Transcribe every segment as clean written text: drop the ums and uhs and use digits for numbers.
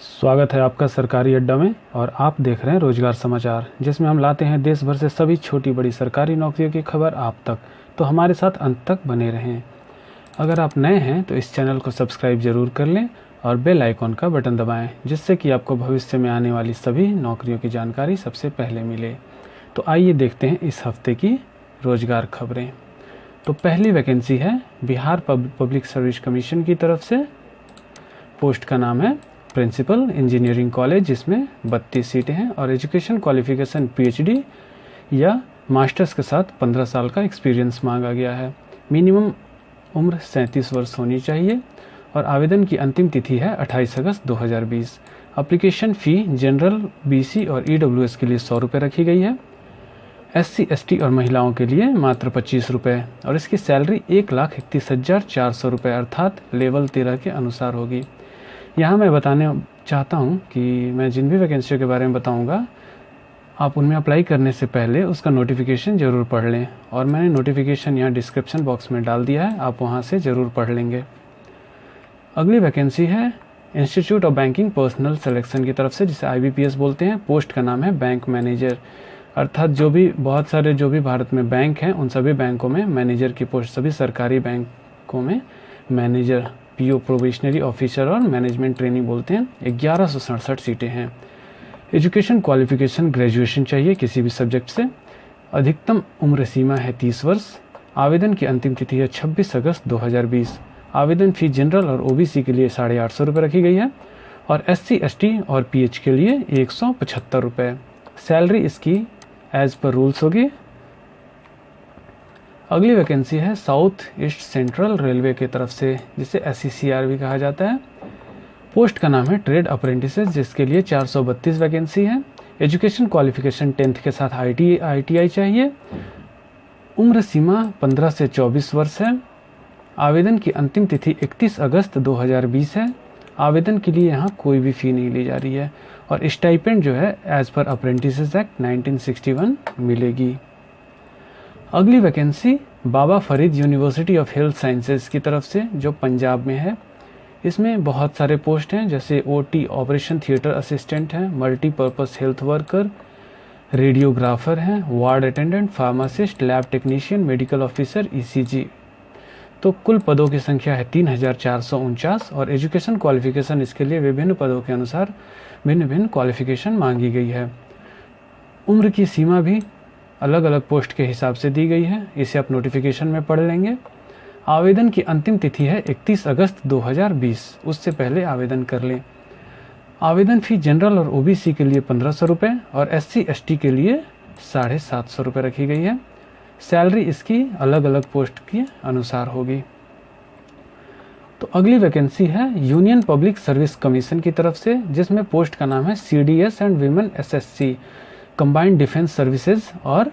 स्वागत है आपका सरकारी अड्डा में और आप देख रहे हैं रोजगार समाचार, जिसमें हम लाते हैं देश भर से सभी छोटी बड़ी सरकारी नौकरियों की खबर आप तक। तो हमारे साथ अंत तक बने रहें। अगर आप नए हैं तो इस चैनल को सब्सक्राइब जरूर कर लें और बेल आइकॉन का बटन दबाएं, जिससे कि आपको भविष्य में आने वाली सभी नौकरियों की जानकारी सबसे पहले मिले। तो आइए देखते हैं इस हफ्ते की रोजगार खबरें। तो पहली वैकेंसी है बिहार पब्लिक सर्विस कमीशन की तरफ से। पोस्ट का नाम है प्रिंसिपल इंजीनियरिंग कॉलेज, जिसमें 32 सीटें हैं और एजुकेशन क्वालिफिकेशन पीएचडी या मास्टर्स के साथ 15 साल का एक्सपीरियंस मांगा गया है। मिनिमम उम्र 37 वर्ष होनी चाहिए और आवेदन की अंतिम तिथि है 28 अगस्त 2020। एप्लीकेशन फ़ी जनरल, बीसी और ईडब्ल्यूएस के लिए 100 रुपये रखी गई है। एससी, एसटी और महिलाओं के लिए मात्र 25 रुपये और इसकी सैलरी 1,31,400 रुपये अर्थात लेवल 13 के अनुसार होगी। यहाँ मैं बताने चाहता हूँ कि मैं जिन भी वैकेंसियों के बारे में बताऊँगा, आप उनमें अप्लाई करने से पहले उसका नोटिफिकेशन ज़रूर पढ़ लें और मैंने नोटिफिकेशन यहाँ डिस्क्रिप्शन बॉक्स में डाल दिया है, आप वहाँ से ज़रूर पढ़ लेंगे। अगली वैकेंसी है institute of banking personal selection की तरफ से, जिसे IBPS बोलते हैं। पोस्ट का नाम है बैंक मैनेजर, अर्थात बहुत सारे भारत में बैंक हैं, उन सभी बैंकों में मैनेजर की पोस्ट, सभी सरकारी बैंकों में मैनेजर, PO प्रोबेशनरी ऑफिसर और मैनेजमेंट ट्रेनिंग बोलते हैं। 1167 सीटें हैं। एजुकेशन क्वालिफिकेशन ग्रेजुएशन चाहिए किसी भी सब्जेक्ट से। अधिकतम उम्र सीमा है 30 वर्ष। आवेदन की अंतिम तिथि है 26 अगस्त 2020। आवेदन फी जनरल और OBC के लिए 850 रुपये रखी गई है और SC, ST और PH के लिए 175 रुपये। सैलरी इसकी एज पर रूल्स होगी। अगली वैकेंसी है साउथ ईस्ट सेंट्रल रेलवे की तरफ से, जिसे SECR भी कहा जाता है। पोस्ट का नाम है ट्रेड अप्रेंटिसेस, जिसके लिए 432 वैकेंसी है। एजुकेशन क्वालिफिकेशन 10th के साथ ITI चाहिए। उम्र सीमा 15 से 24 वर्ष है। आवेदन की अंतिम तिथि 31 अगस्त 2020 है। आवेदन के लिए यहाँ कोई भी फ़ी नहीं ली जा रही है और स्टाइपेंड जो है एज पर अप्रेंटिसेस एक्ट 1961 मिलेगी। अगली vacancy Baba Farid university of health sciences की तरफ से, जो पंजाब में है। इसमें बहुत सारे पोस्ट हैं, जैसे OT ऑपरेशन थिएटर असिस्टेंट हैं, मल्टीपर्पज़ हेल्थ वर्कर, रेडियोग्राफर हैं, ward attendant, pharmacist, lab technician, medical officer, ECG। तो कुल पदों की संख्या है 3,449 और एजुकेशन क्वालिफिकेशन इसके लिए विभिन्न पदों के अनुसार भिन्न भिन्न क्वालिफिकेशन मांगी गई है। उम्र की सीमा भी अलग अलग पोस्ट के हिसाब से दी गई है, इसे आप नोटिफिकेशन में पढ़ लेंगे। आवेदन की अंतिम तिथि है 31 अगस्त 2020, उससे पहले आवेदन कर लें। आवेदन फ़ी जनरल और OBC के लिए 1500 रुपये और SC, ST के लिए 750 रुपये रखी गई है। सैलरी इसकी अलग अलग पोस्ट के अनुसार होगी। तो अगली वैकेंसी है यूनियन पब्लिक सर्विस कमीशन की तरफ से, जिसमें पोस्ट का नाम है CDS and women SSC combined defence services और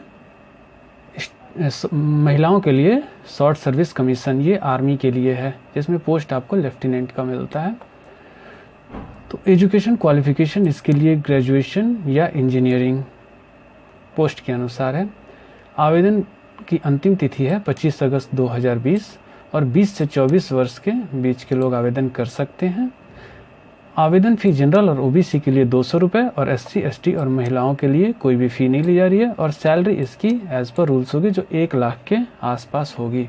महिलाओं के लिए शॉर्ट सर्विस कमीशन, ये आर्मी के लिए है, जिसमें पोस्ट आपको लेफ्टिनेंट का मिलता है। तो एजुकेशन क्वालिफिकेशन इसके लिए ग्रेजुएशन या इंजीनियरिंग पोस्ट के अनुसार है। आवेदन की अंतिम तिथि है 25 अगस्त 2020 और 20 से 24 वर्ष के बीच के लोग आवेदन कर सकते हैं। आवेदन फ़ी जनरल और OBC के लिए 200 रुपये और SC, ST और महिलाओं के लिए कोई भी फ़ी नहीं ली जा रही है और सैलरी इसकी एज पर रूल्स होगी, जो 1 लाख के आसपास होगी।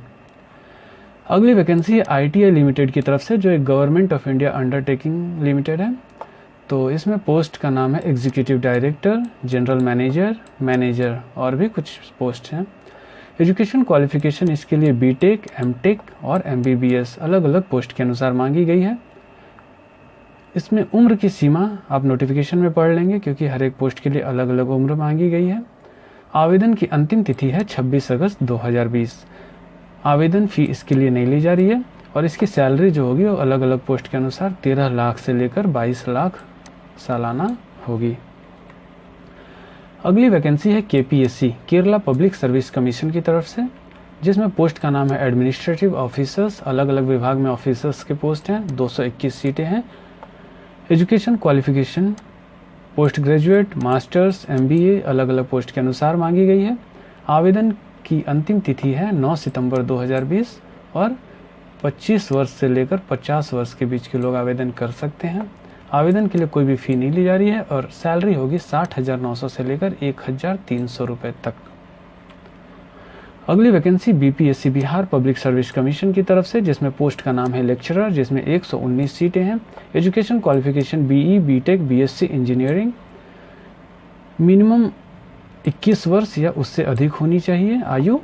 अगली वैकेंसी है ITI लिमिटेड की तरफ से, जो एक government of India undertaking limited है। तो इसमें पोस्ट का नाम है executive director, general manager, manager और भी कुछ पोस्ट हैं। एजुकेशन क्वालिफिकेशन इसके लिए BTech, MTech और MBBS अलग अलग पोस्ट के अनुसार मांगी गई है। इसमें उम्र की सीमा आप नोटिफिकेशन में पढ़ लेंगे, क्योंकि हर एक पोस्ट के लिए अलग अलग उम्र मांगी गई है। आवेदन की अंतिम तिथि है 26 अगस्त 2020। आवेदन फ़ी इसके लिए नहीं ली जा रही है और इसकी सैलरी जो होगी वो अलग अलग पोस्ट के अनुसार 13 लाख से लेकर 22 लाख सालाना होगी। अगली वैकेंसी है KPSC Kerala public Service Commission की तरफ से, जिसमें पोस्ट का नाम है एडमिनिस्ट्रेटिव ऑफिसर्स। अलग अलग विभाग में ऑफिसर्स के पोस्ट हैं, 221 सीटें हैं। Education qualification post graduate, masters, MBA अलग अलग पोस्ट के अनुसार मांगी गई है। आवेदन की अंतिम तिथि है 9 सितंबर 2020 और 25 वर्ष से लेकर 50 वर्ष के बीच के लोग आवेदन कर सकते हैं। आवेदन के लिए कोई भी फ़ी नहीं ली जा रही है और सैलरी होगी 60,900 से लेकर 1,300 रुपये तक। अगली vacancy BPSC Bihar public Service Commission की तरफ से, जिसमें पोस्ट का नाम है लेक्चरर, जिसमें 119 सीटें हैं। Education qualification BE, BTech, BSc engineering, minimum 21 वर्ष या उससे अधिक होनी चाहिए आयु।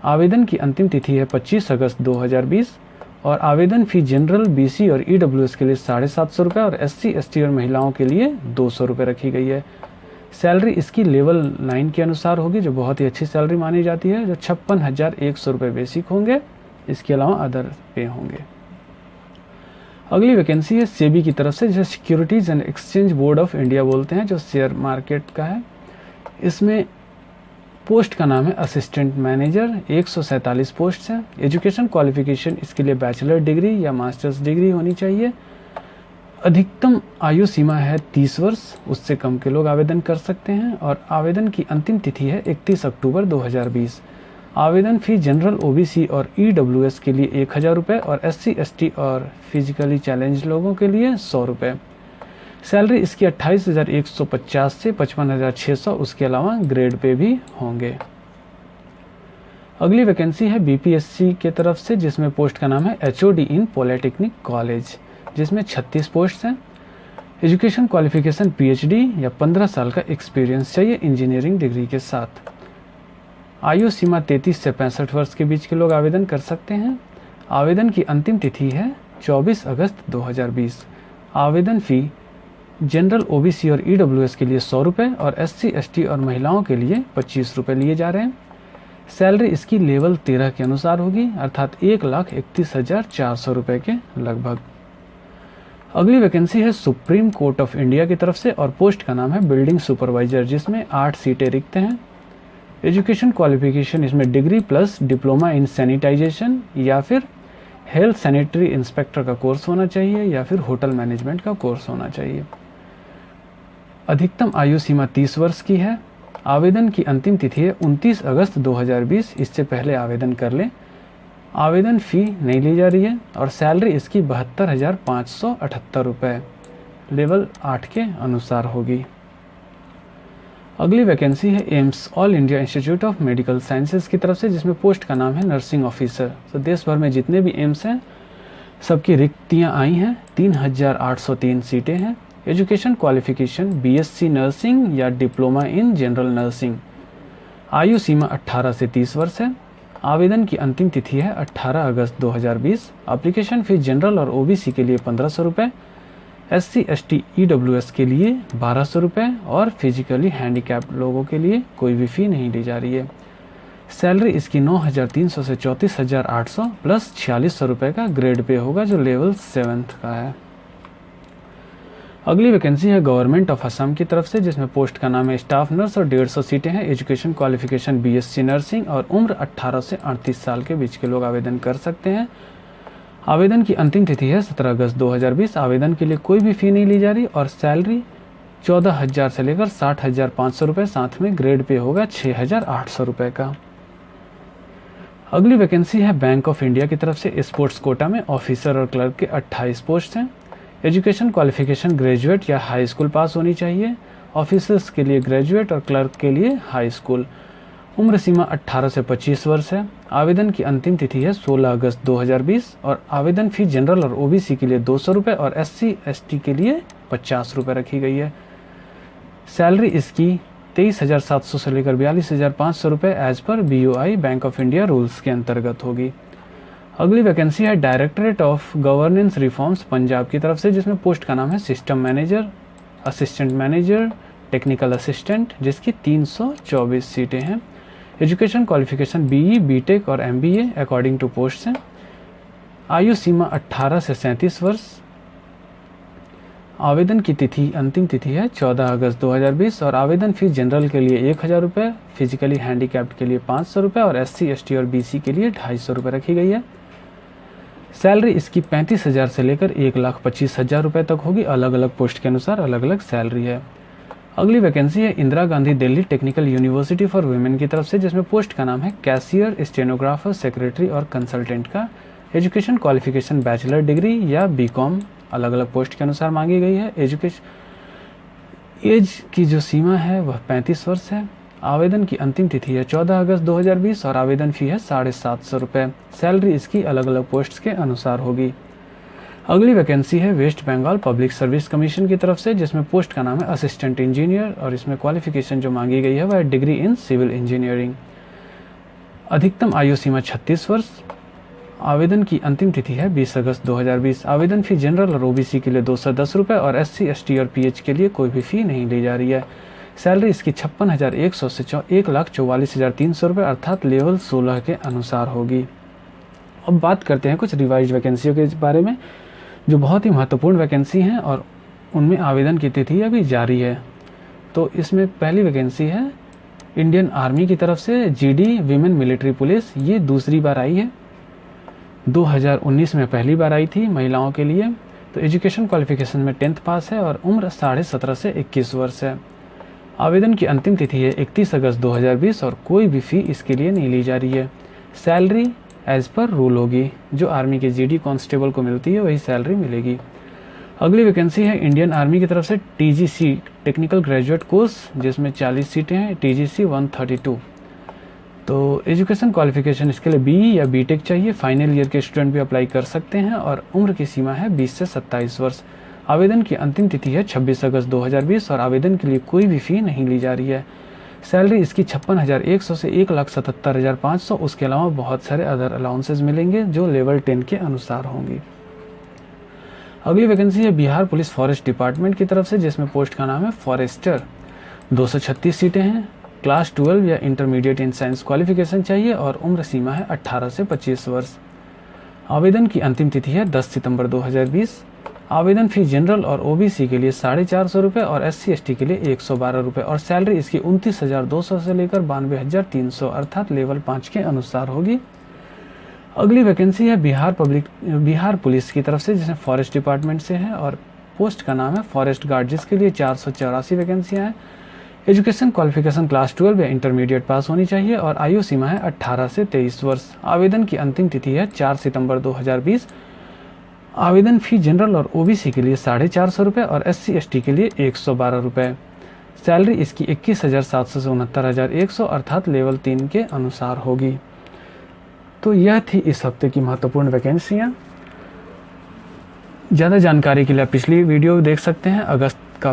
आवेदन की अंतिम तिथि है 25 अगस्त 2020 और आवेदन फ़ी जनरल, बीसी और ईडब्ल्यूएस के लिए 750 रुपये और एससी, एसटी और महिलाओं के लिए 200 रुपये रखी गई है। सैलरी इसकी लेवल 9 के अनुसार होगी, जो बहुत ही अच्छी सैलरी मानी जाती है, जो 56,100 रुपये बेसिक होंगे। इसके अलावा अदर पे होंगे। अगली वैकेंसी है सेबी की तरफ से, जिसे securities and exchange board of India बोलते हैं, जो शेयर मार्केट का है। इसमें पोस्ट का नाम है असिस्टेंट मैनेजर, 147 पोस्ट हैं। एजुकेशन क्वालिफिकेशन इसके लिए बैचलर डिग्री या मास्टर्स डिग्री होनी चाहिए। अधिकतम आयु सीमा है 30 वर्ष, उससे कम के लोग आवेदन कर सकते हैं और आवेदन की अंतिम तिथि है 31 अक्टूबर 2020। आवेदन फ़ी जनरल, ओबीसी और ईडब्ल्यूएस के लिए 1,000 रुपये और एससी, एसटी और फिजिकली चैलेंज लोगों के लिए 100 रुपये। सैलरी इसकी 28,150 से 55,600, उसके अलावा ग्रेड पे भी होंगे। अगली वैकेंसी है बीपीएससी के तरफ से, जिसमें पोस्ट का नाम है एचओडी इन पॉलिटेक्निक कॉलेज, जिसमें 36 पोस्ट हैं। एजुकेशन क्वालिफिकेशन पीएचडी या 15 साल का एक्सपीरियंस चाहिए इंजीनियरिंग डिग्री के साथ। आयु सीमा 33 से 65 वर्ष के बीच के लोग आवेदन कर सकते हैं। आवेदन की अंतिम तिथि है 24 अगस्त 2020। आवेदन फ़ी जनरल, ओबीसी और ईडब्ल्यूएस के लिए 100 रुपये और एससी, एसटी और महिलाओं के लिए 25 रुपये लिए जा रहे हैं। सैलरी इसकी लेवल 13 के अनुसार होगी, अर्थात 1,31,400 रुपये के लगभग। अगली वैकेंसी है सुप्रीम कोर्ट ऑफ इंडिया की तरफ से और पोस्ट का नाम है बिल्डिंग सुपरवाइजर, जिसमें 8 सीटें रिक्त हैं। एजुकेशन क्वालिफिकेशन इसमें degree plus diploma in sanitization या फिर हेल्थ सैनिटरी इंस्पेक्टर का कोर्स होना चाहिए या फिर होटल मैनेजमेंट का कोर्स होना चाहिए। अधिकतम आयु सीमा 30 वर्ष की है। आवेदन की अंतिम तिथि है 29 अगस्त 2020, इससे पहले आवेदन कर लें। आवेदन फ़ी नहीं ली जा रही है और सैलरी इसकी 72,578 रुपये लेवल 8 के अनुसार होगी। अगली वैकेंसी है AIIMS, all India institute of medical sciences की तरफ से, जिसमें पोस्ट का नाम है नर्सिंग ऑफिसर। तो देश भर में जितने भी एम्स हैं सबकी रिक्तियां आई हैं। 3,803 सीटें हैं। एजुकेशन क्वालिफिकेशन बीएससी नर्सिंग या डिप्लोमा इन जनरल नर्सिंग। आयु सीमा 18 से 30 वर्ष है। आवेदन की अंतिम तिथि है 18 अगस्त 2020। एप्लीकेशन फ़ीस जनरल और ओबीसी के लिए 1,500 रुपये, एससी, एसटी, ईडब्ल्यूएस के लिए 1,200 रुपये और फिजिकली हैंडीकैप्ड लोगों के लिए कोई भी फ़ी नहीं ली जा रही है। सैलरी इसकी 9,300 से 34,800 प्लस 4,600 रुपये का ग्रेड पे होगा, जो लेवल 7 का है। अगली वैकेंसी है गवर्नमेंट ऑफ असम की तरफ से, जिसमें पोस्ट का नाम है स्टाफ नर्स और 150 सीटें हैं। एजुकेशन क्वालिफिकेशन बीएससी नर्सिंग और उम्र 18 से 38 साल के बीच के लोग आवेदन कर सकते हैं। आवेदन की अंतिम तिथि है 17 अगस्त 2020। आवेदन के लिए कोई भी फ़ी नहीं ली जा रही और सैलरी 14,000 से लेकर 60,500 रुपये, साथ में ग्रेड पे होगा 6,800 रुपये का। अगली वैकेंसी है बैंक ऑफ इंडिया की तरफ से, स्पोर्ट्स कोटा में ऑफिसर और क्लर्क के 28 पोस्ट हैं। एजुकेशन क्वालिफिकेशन ग्रेजुएट या हाई स्कूल पास होनी चाहिए। ऑफिसर्स के लिए ग्रेजुएट और क्लर्क के लिए हाई स्कूल। उम्र सीमा 18 से 25 वर्ष है। आवेदन की अंतिम तिथि है 16 अगस्त 2020 और आवेदन फ़ी जनरल और ओबीसी के लिए 200 रुपये और एससी, एसटी के लिए 50 रुपये रखी गई है। सैलरी इसकी 23,700 से लेकर 42,500 रुपये एज पर BOI bank of India rules के अंतर्गत होगी। अगली वैकेंसी है directorate of governance reforms Punjab की तरफ से, जिसमें पोस्ट का नाम है system manager, assistant manager, technical assistant, जिसकी 324 सीटें हैं। एजुकेशन क्वालिफिकेशन BE, बीटेक और MBA अकॉर्डिंग टू पोस्ट हैं। आयु सीमा 18 से 37 वर्ष। आवेदन की तिथि अंतिम तिथि है 14 अगस्त 2020 और आवेदन फीस जनरल के लिए 1,000 रुपये, फिजिकली हैंडीकैप्ड के लिए 500 रुपये और SC, ST और BC के लिए 250 रुपये रखी गई है। सैलरी इसकी 35,000 से लेकर 1,25,000 रुपये तक होगी। अलग अलग पोस्ट के अनुसार अलग अलग सैलरी है। अगली वैकेंसी है Indira Gandhi Delhi technical university for women की तरफ से, जिसमें पोस्ट का नाम है कैशियर, स्टेनोग्राफर, सेक्रेटरी और कंसल्टेंट का। एजुकेशन क्वालिफिकेशन बैचलर डिग्री या BCom। अलग अलग पोस्ट के अनुसार मांगी गई है। एज की जो सीमा है वह 35 वर्ष है। आवेदन की अंतिम तिथि है 14 अगस्त 2020 और आवेदन फी है 750 रुपये। सैलरी इसकी अलग अलग पोस्ट्स के अनुसार होगी। अगली वैकेंसी है West Bengal Public Service Commission की तरफ से, जिसमें पोस्ट का नाम है असिस्टेंट इंजीनियर और इसमें क्वालिफिकेशन जो मांगी गई है वह डिग्री इन सिविल इंजीनियरिंग। अधिकतम आयु सीमा 36 वर्ष। आवेदन की अंतिम तिथि है 20 अगस्त 2020। आवेदन फी जनरल और ओबीसी के लिए 210 रुपये और SC ST और PH के लिए कोई भी फ़ी नहीं ली जा रही है। सैलरी इसकी 56,100 से 1,44,300 रुपये अर्थात लेवल 16 के अनुसार होगी। अब बात करते हैं कुछ रिवाइज वैकेंसियों के बारे में जो बहुत ही महत्वपूर्ण वैकेंसी हैं और उनमें आवेदन की तिथि अभी जारी है। तो इसमें पहली वैकेंसी है इंडियन आर्मी की तरफ से GD वीमेन मिलिट्री पुलिस। ये दूसरी बार आई है, 2019 में पहली बार आई थी महिलाओं के लिए। तो एजुकेशन क्वालिफिकेशन में 10th पास है और उम्र 17.5 से 21 वर्ष है। आवेदन की अंतिम तिथि है 31 अगस्त 2020 और कोई भी फ़ी इसके लिए नहीं ली जा रही है। सैलरी एज पर रूल होगी, जो आर्मी के GD कांस्टेबल को मिलती है वही सैलरी मिलेगी। अगली वैकेंसी है इंडियन आर्मी की तरफ से TGC टेक्निकल ग्रेजुएट कोर्स, जिसमें 40 सीटें हैं। TGC 132। तो एजुकेशन क्वालिफिकेशन इसके लिए BE या BTech चाहिए। फाइनल ईयर के स्टूडेंट भी अप्लाई कर सकते हैं और उम्र की सीमा है 20 से 27 वर्ष। आवेदन की अंतिम तिथि है 26 अगस्त 2020 और आवेदन के लिए कोई भी फ़ी नहीं ली जा रही है। सैलरी इसकी 56,100 से 1,77,500। उसके अलावा बहुत सारे अदर अलाउंसेस मिलेंगे जो लेवल 10 के अनुसार होंगी। अगली वैकेंसी है बिहार पुलिस फॉरेस्ट डिपार्टमेंट की तरफ से, जिसमें पोस्ट का नाम है फॉरेस्टर। 236 सीटें हैं। क्लास 12 या इंटरमीडिएट इन साइंस क्वालिफिकेशन चाहिए और उम्र सीमा है 18 से 25 वर्ष। आवेदन की अंतिम तिथि है 10 सितंबर 2020। आवेदन फी जनरल और OBC के लिए 450 रुपये और SC ST के लिए 112 रुपये और सैलरी इसकी 29,200 से लेकर 92,300 अर्थात लेवल 5 के अनुसार होगी। अगली वैकेंसी है बिहार पुलिस की तरफ से, जिसमें फॉरेस्ट डिपार्टमेंट से है और पोस्ट का नाम है फॉरेस्ट गार्ड, जिसके लिए 484 वैकेंसियाँ हैं। एजुकेशन क्वालिफिकेशन क्लास 12 या इंटरमीडिएट पास होनी चाहिए और आयु सीमा है 18 से 23 वर्ष। आवेदन की अंतिम तिथि है 4 सितंबर 2020। आवेदन फी जनरल और OBC के लिए 450 रुपये और SC ST के लिए 112 रुपये। सैलरी इसकी 21,700 से 69,100 अर्थात लेवल 3 के अनुसार होगी। तो यह थी इस हफ्ते की महत्वपूर्ण वैकेंसियाँ। ज़्यादा जानकारी के लिए आप पिछली वीडियो देख सकते हैं अगस्त का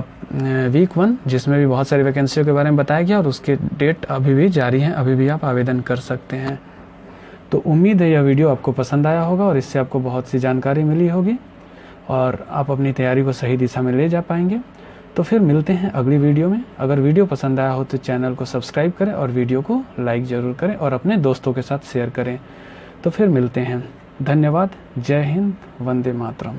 वीक 1, जिसमें भी बहुत सारी वैकेंसियों के बारे में बताया गया और उसके डेट अभी भी जारी हैं, अभी भी आप आवेदन कर सकते हैं। तो उम्मीद है यह वीडियो आपको पसंद आया होगा और इससे आपको बहुत सी जानकारी मिली होगी और आप अपनी तैयारी को सही दिशा में ले जा पाएंगे। तो फिर मिलते हैं अगली वीडियो में। अगर वीडियो पसंद आया हो तो चैनल को सब्सक्राइब करें और वीडियो को लाइक ज़रूर करें और अपने दोस्तों के साथ शेयर करें। तो फिर मिलते हैं। धन्यवाद। जय हिंद। वंदे मातरम।